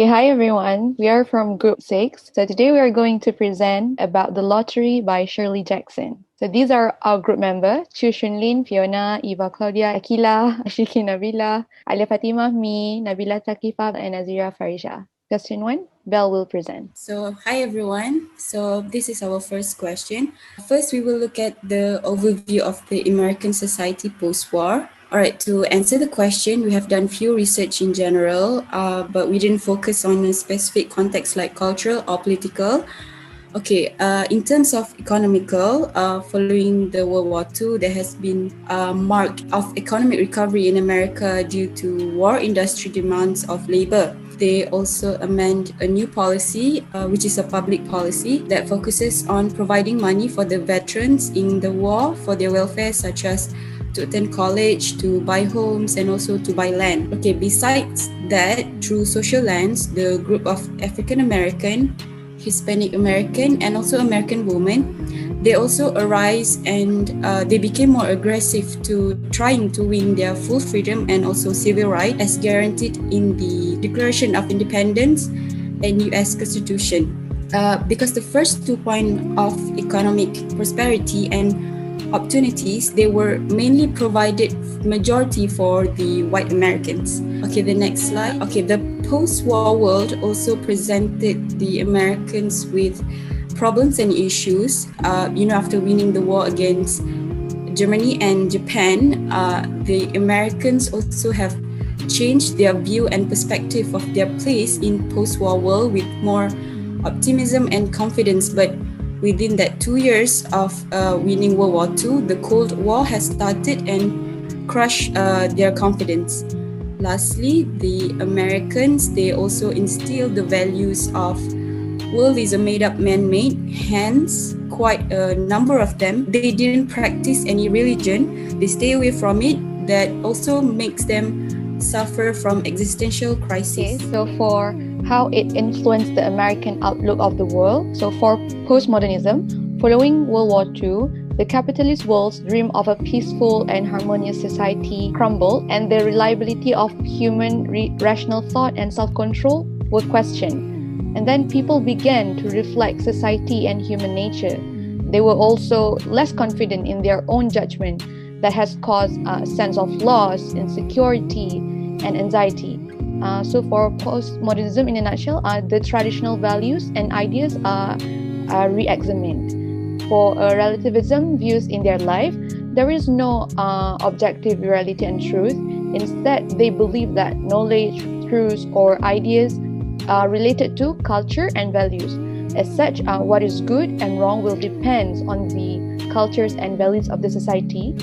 Hi everyone, we are from Group 6. So today we are going to present about The Lottery by Shirley Jackson. So these are our group members: Shun Lin, Fiona, Eva Cloudia, Aqeelah, Asyiqin, Nabila, Alia, Fatimah, me, Nabila, Thaqifah, and Nornaziera, Fariesha. Question 1, Belle will present. So, hi everyone. So, this is our first question. First, we will look at the overview of the American society post-war. All right, to answer the question, we have done few research in general, but we didn't focus on a specific context like cultural or political. Okay, in terms of economical, following the World War II, there has been a mark of economic recovery in America due to war industry demands of labor. They also amend a new policy, which is a public policy that focuses on providing money for the veterans in the war for their welfare, such as to attend college, to buy homes, and also to buy land. Okay, besides that, through social lens, the group of African American, Hispanic American, and also American women, they also arise and they became more aggressive to trying to win their full freedom and also civil rights as guaranteed in the Declaration of Independence and U.S. Constitution. Because the first 2 points of economic prosperity and opportunities, they were mainly provided majority for the white Americans. Okay, the next slide. Okay, the post-war world also presented the Americans with problems and issues. After winning the war against Germany and Japan, the Americans also have changed their view and perspective of their place in post-war world with more optimism and confidence. But within that 2 years of winning World War II, the Cold War has started and crushed their confidence. Lastly, the Americans, they also instilled the values of world is a made-up man-made, hence quite a number of them, they didn't practice any religion, they stay away from it, that also makes them suffer from existential crisis. Okay, so for how it influenced the American outlook of the world. So for postmodernism, following World War II, the capitalist world's dream of a peaceful and harmonious society crumbled, and the reliability of human rational thought and self-control were questioned. And then people began to reflect society and human nature. They were also less confident in their own judgment that has caused a sense of loss, insecurity, and anxiety. So for postmodernism in a nutshell, the traditional values and ideas are re-examined. For relativism views in their life, there is no objective reality and truth. Instead, they believe that knowledge, truths, or ideas are related to culture and values. As such, what is good and wrong will depend on the cultures and values of the society.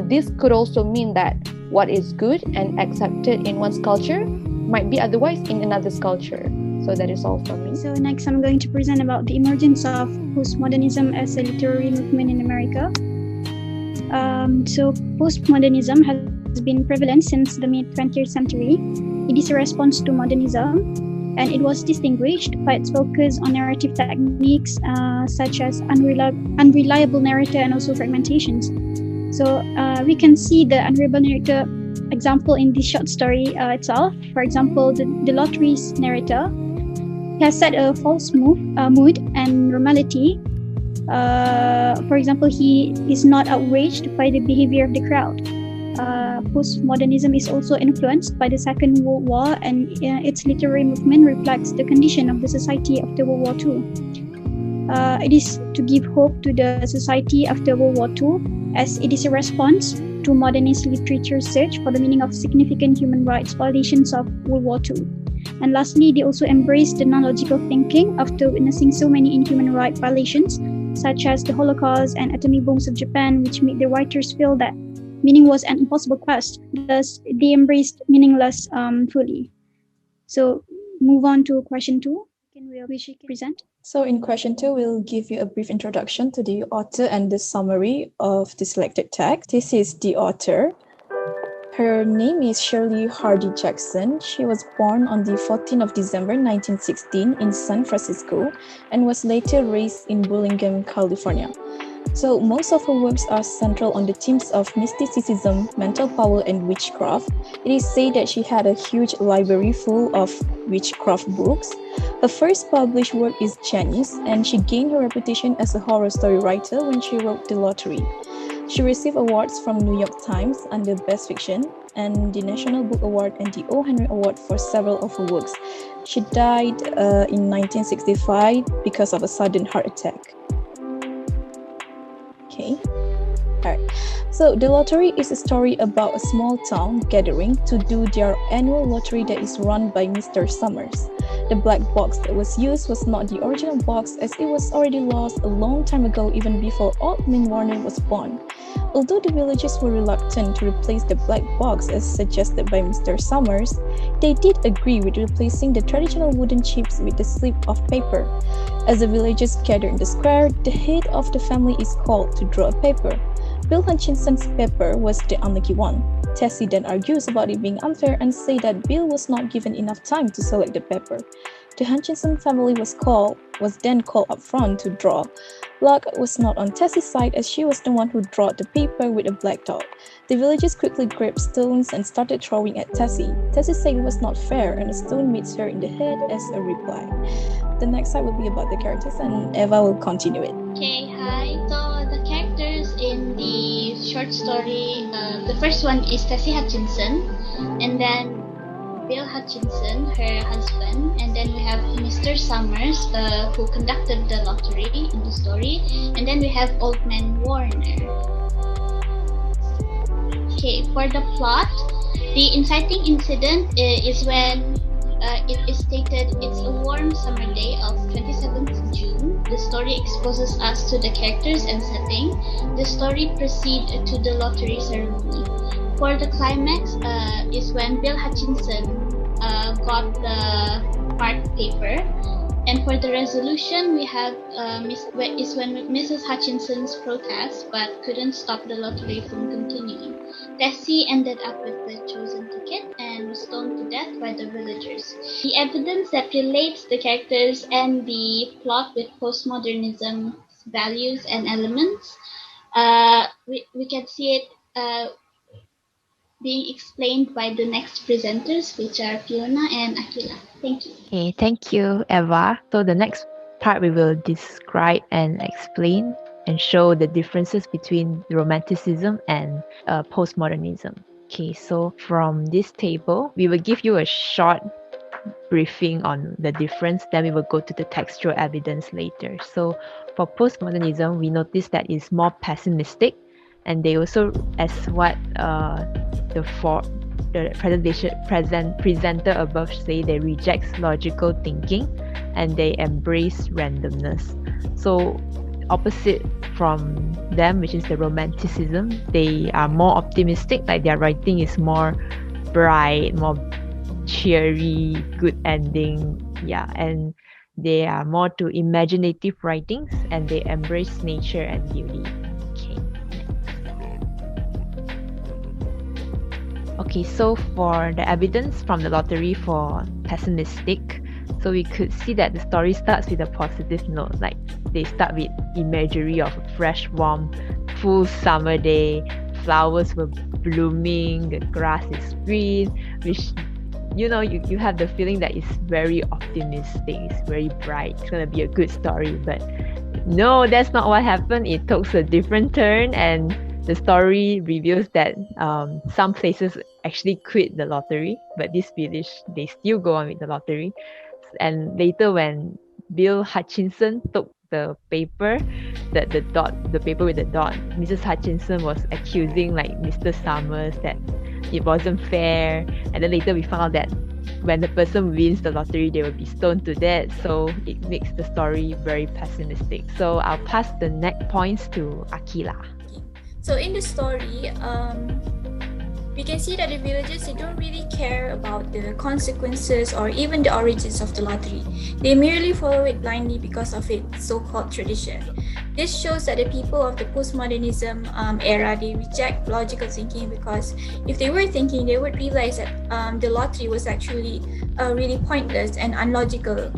This could also mean that what is good and accepted in one's culture might be otherwise in another's culture. So that is all from me. So next I'm going to present about the emergence of postmodernism as a literary movement in America. So postmodernism has been prevalent since the mid-20th century. It is a response to modernism, and it was distinguished by its focus on narrative techniques such as unreliable narrator and also fragmentations. So we can see the unreliable narrator example in this short story itself. For example, the lottery's narrator has set a false mood and normality. For example, he is not outraged by the behavior of the crowd. Postmodernism is also influenced by the Second World War, and its literary movement reflects the condition of the society after World War II. It is to give hope to the society after World War II, as it is a response to modernist literature's search for the meaning of significant human rights violations of World War II. And lastly, they also embraced the non-logical thinking after witnessing so many inhuman rights violations, such as the Holocaust and atomic bombs of Japan, which made the writers feel that meaning was an impossible quest. Thus, they embraced meaningless fully. So, move on to question 2. We should present. So in question 2, we'll give you a brief introduction to the author and the summary of the selected text. This is the author. Her name is Shirley Hardy Jackson. She was born on the 14th of December 1916 in San Francisco and was later raised in Burlingame, California. So most of her works are central on the themes of mysticism, mental power, and witchcraft. It is said that she had a huge library full of witchcraft books. Her first published work is Janice, and she gained her reputation as a horror story writer when she wrote The Lottery. She received awards from New York Times under Best Fiction and the National Book Award and the O. Henry Award for several of her works. She died in 1965 because of a sudden heart attack. Okay. Alright. So The Lottery is a story about a small town gathering to do their annual lottery that is run by Mr. Summers. The black box that was used was not the original box, as it was already lost a long time ago, even before Old Man Warner was born. Although the villagers were reluctant to replace the black box as suggested by Mr. Summers, they did agree with replacing the traditional wooden chips with the slip of paper. As the villagers gather in the square, the head of the family is called to draw a paper. Bill Hutchinson's paper was the unlucky one. Tessie then argues about it being unfair and say that Bill was not given enough time to select the paper. The Hutchinson family was then called up front to draw. Luck was not on Tessie's side, as she was the one who drew the paper with a black dot. The villagers quickly grabbed stones and started throwing at Tessie. Tessie said it was not fair, and a stone meets her in the head as a reply. The next slide will be about the characters, and Eva will continue it. Okay, hi. So the characters in the short story, the first one is Tessie Hutchinson, and then Bill Hutchinson, her husband, and then we have Mr. Summers, who conducted the lottery in the story, and then we have Old Man Warner. Okay, for the plot, the inciting incident is when it is stated it's a warm summer day of 27th June. The story exposes us to the characters and setting. The story proceeds to the lottery ceremony. For the climax is when Bill Hutchinson got the part paper, and for the resolution we have is when Mrs. Hutchinson's protest but couldn't stop the lottery from continuing. Tessie ended up with the chosen ticket and was stoned to death by the villagers. The evidence that relates the characters and the plot with postmodernism values and elements, we can see it being explained by the next presenters, which are Fiona and Aqeelah. Thank you. Okay, thank you, Eva. So the next part we will describe and explain and show the differences between Romanticism and postmodernism. Okay, so from this table, we will give you a short briefing on the difference, then we will go to the textual evidence later. So for postmodernism, we notice that it's more pessimistic, and they also, as what the presenter above say, they reject logical thinking and they embrace randomness. So opposite from them, which is the Romanticism, they are more optimistic, like their writing is more bright, more cheery, good ending, and they are more to imaginative writings, and they embrace nature and beauty. Okay, so for the evidence from the lottery for pessimistic, so we could see that the story starts with a positive note, like they start with imagery of a fresh, warm, full summer day, flowers were blooming, the grass is green, which you have the feeling that it's very optimistic, it's very bright, it's gonna be a good story. But no, that's not what happened. It took a different turn, and the story reveals that some places actually quit the lottery, but this village, they still go on with the lottery. And later, when Bill Hutchinson took the paper, the paper with the dot, Mrs. Hutchinson was accusing Mr. Summers that it wasn't fair. And then later we found out that when the person wins the lottery, they will be stoned to death. So it makes the story very pessimistic. So I'll pass the next points to Aqeelah. So in the story, we can see that the villagers, they don't really care about the consequences or even the origins of the lottery. They merely follow it blindly because of its so-called tradition. This shows that the people of the postmodernism era, they reject logical thinking, because if they were thinking, they would realize that the lottery was actually really pointless and unlogical.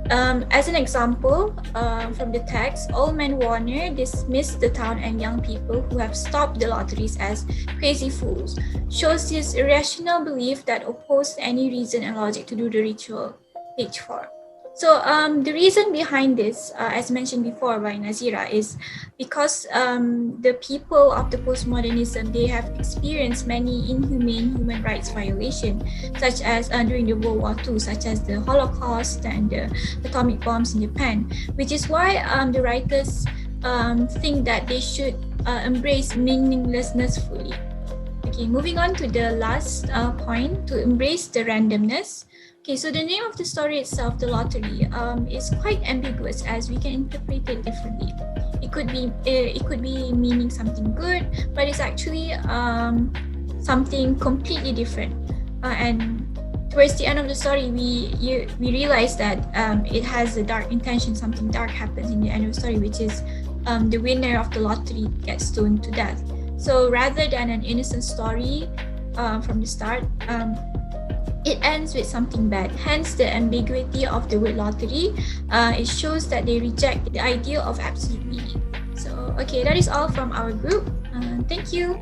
As an example, from the text, Old Man Warner dismissed the town and young people who have stopped the lotteries as crazy fools, shows this irrational belief that opposed any reason and logic to do the ritual. Page 4. So the reason behind this, as mentioned before by Nazira, is because the people of the postmodernism, they have experienced many inhumane human rights violations, such as during the World War II, such as the Holocaust and the atomic bombs in Japan, which is why the writers think that they should embrace meaninglessness fully. Okay, moving on to the last point, to embrace the randomness. Okay, so the name of the story itself, the lottery, is quite ambiguous as we can interpret it differently. It could be meaning something good, but it's actually something completely different. And towards the end of the story, we realize that it has a dark intention. Something dark happens in the end of the story, which is the winner of the lottery gets stoned to death. So rather than an innocent story from the start, it ends with something bad. Hence the ambiguity of the word lottery. It shows that they reject the idea of absolute meaning. So, okay, that is all from our group. Thank you.